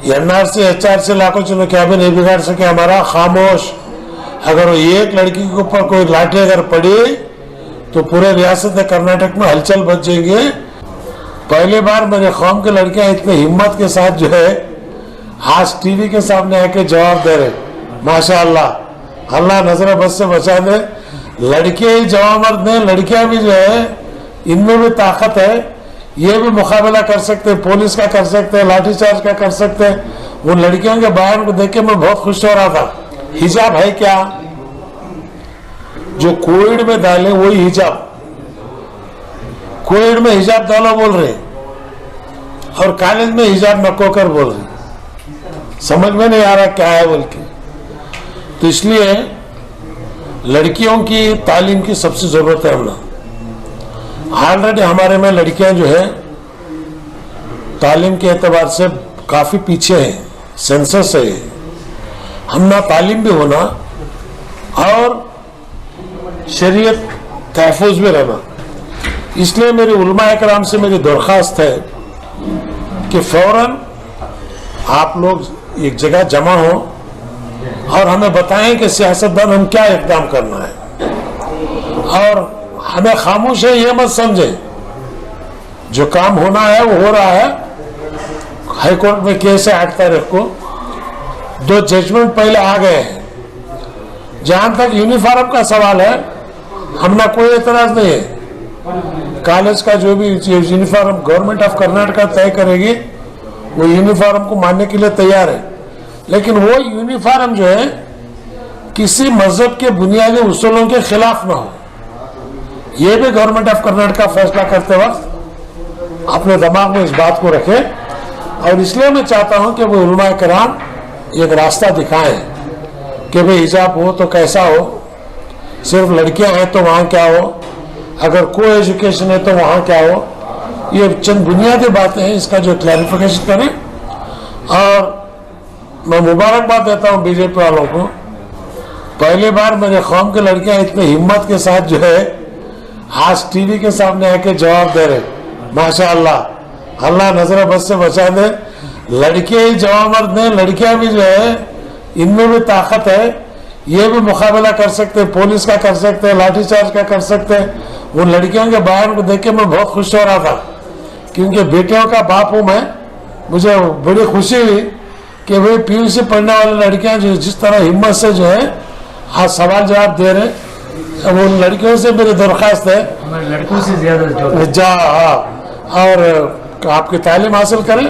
NRC HRC लाखों चलो क्या भी नहीं बिगाड़ सके हमारा। खामोश। अगर एक लड़की के ऊपर कोई लाठी अगर पड़ी तो पूरे रियासत कर्नाटक में हलचल बच जाएंगे। पहली बार मेरे कौम के लड़कियां इतनी हिम्मत के साथ जो है आज टीवी के सामने आके जवाब दे रहे। माशाअल्लाह, अल्लाह नजर बस से बचा दे। लड़के ही जवाब दे, लड़कियां भी जो है इनमें भी ताकत है, ये भी मुकाबला कर सकते हैं, पुलिस का कर सकते हैं, लाठीचार्ज का कर सकते हैं। उन लड़कियों के बयान को देख के मैं बहुत खुश हो रहा था। हिजाब है क्या? जो कोविड में डाले वही हिजाब, कोविड में हिजाब डालो बोल रहे और कॉलेज में हिजाब नको कर बोल रहे। समझ में नहीं आ रहा क्या है बोल के। तो इसलिए लड़कियों की तालीम की सबसे जरूरत है। हमने ऑलरेडी हमारे में लड़कियां जो है तालीम के एतबार से काफी पीछे हैं, सेंसस है। हम ना तालीम भी होना और शरीयत तहफुज भी रहना। इसलिए मेरी उलमा इकराम से मेरी दरख्वास्त है कि फौरन आप लोग एक जगह जमा हो और हमें बताएं कि सियासतदान हम क्या इकदाम करना है। और हमें खामोश है ये मत समझे, जो काम होना है वो हो रहा है। हाई कोर्ट में केस है 8 तारीख को, 2 जजमेंट पहले आ गए हैं। जहां तक यूनिफॉर्म का सवाल है, हमने कोई एतराज नहीं है। कॉलेज का जो भी यूनिफॉर्म गवर्नमेंट ऑफ कर्नाटक तय करेगी वो यूनिफॉर्म को मानने के लिए तैयार है। लेकिन वो यूनिफॉर्म जो है किसी मजहब के बुनियादी उसूलों के खिलाफ ना हो, ये भी गवर्नमेंट ऑफ कर्नाटक का फैसला करते वक्त अपने दिमाग में इस बात को रखे। और इसलिए मैं चाहता हूं कि वो उलमा कराम एक रास्ता दिखाएं कि भाई हिजाब हो तो कैसा हो, सिर्फ लड़कियां हैं तो वहां क्या हो, अगर को एजुकेशन है तो वहां क्या हो। ये चंद बुनियादी बातें हैं, इसका जो क्लैरिफिकेशन करें। और मैं मुबारकबाद देता हूं बीजेपी वालों को। पहली बार मेरे कौम के लड़कियां इतनी हिम्मत के साथ जो है आज टीवी के सामने आके जवाब दे रहे। माशाअल्लाह, अल्लाह नजर बस से बचा दे। लड़के ही जवाब दें, लड़कियां भी जो है इनमें भी ताकत है, ये भी मुकाबला कर सकते हैं, पुलिस का कर सकते हैं, लाठीचार्ज का कर सकते हैं। उन लड़कियों के बयान को देख के मैं बहुत खुश हो रहा था, क्योंकि बेटियों का बाप हूं मैं। मुझे बड़ी खुशी हुई कि भाई पीयूसी पढ़ने वाली लड़कियां जो जिस तरह हिम्मत से जो है आज सवाल जवाब दे रहे। अब उन लड़कियों से मेरी दरख्वास्त है लड़कों से ज्यादा और आपकी तालीम हासिल करें।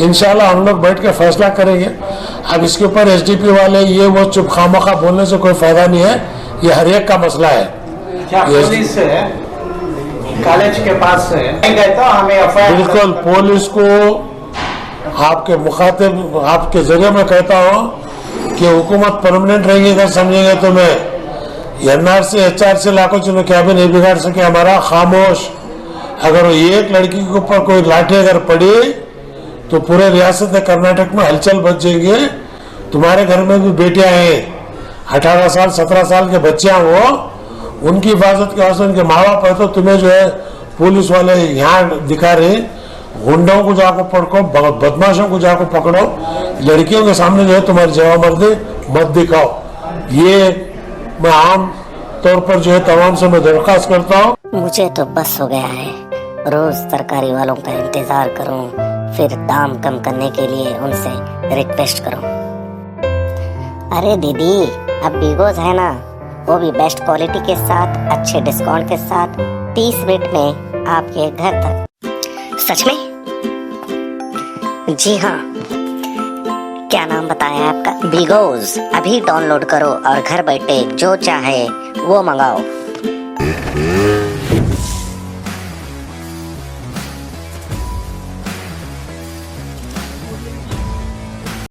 इंशाल्लाह हम लोग बैठ के फैसला करेंगे। अब इसके ऊपर एसडीपी वाले ये वो चुप खामोखा बोलने से कोई फायदा नहीं है, ये हर एक का मसला है। क्या पुलिस कॉलेज के पास गए तो हमें एफआईआर बिल्कुल पुलिस को आपके मुखातिब आपके जरिए मैं कहता हूँ कि हुकूमत परमानेंट रहेगी। अगर समझेंगे तो मैं एनआरसी एचआरसी लाखों चलो क्या भी नहीं बिगाड़ सके हमारा। खामोश। अगर एक लड़की के ऊपर कोई लाठी अगर पड़ी तो पूरे रियासत कर्नाटक में हलचल बच जाएंगे। तुम्हारे घर में भी बेटियां हैं, 18 साल 17 साल के बच्चियां हो, उनकी हिफाजत के वास्ते उनके माँ बाप है। तो तुम्हें जो है पुलिस वाले यहाँ दिखा रहे, गुंडों को जाकर पकड़ो, बदमाशों को जाकर पकड़ो, लड़कियों के सामने जो है तुम्हारी जवाबमर्दी मत दिखाओ। ये मैं आम तौर पर जो है तमाम से मैं दरख्वास्त करता हूँ। मुझे तो बस हो गया है, रोज तरकारी वालों का इंतजार करूं, फिर दाम कम करने के लिए उनसे रिक्वेस्ट करूं। अरे दीदी, अब बिगोज है ना, वो भी बेस्ट क्वालिटी के साथ अच्छे डिस्काउंट के साथ 30 मिनट में आपके घर तक। सच में? जी हाँ। क्या नाम बताया आपका? बिगोज। अभी डाउनलोड करो और घर बैठे जो चाहे वो मंगाओ।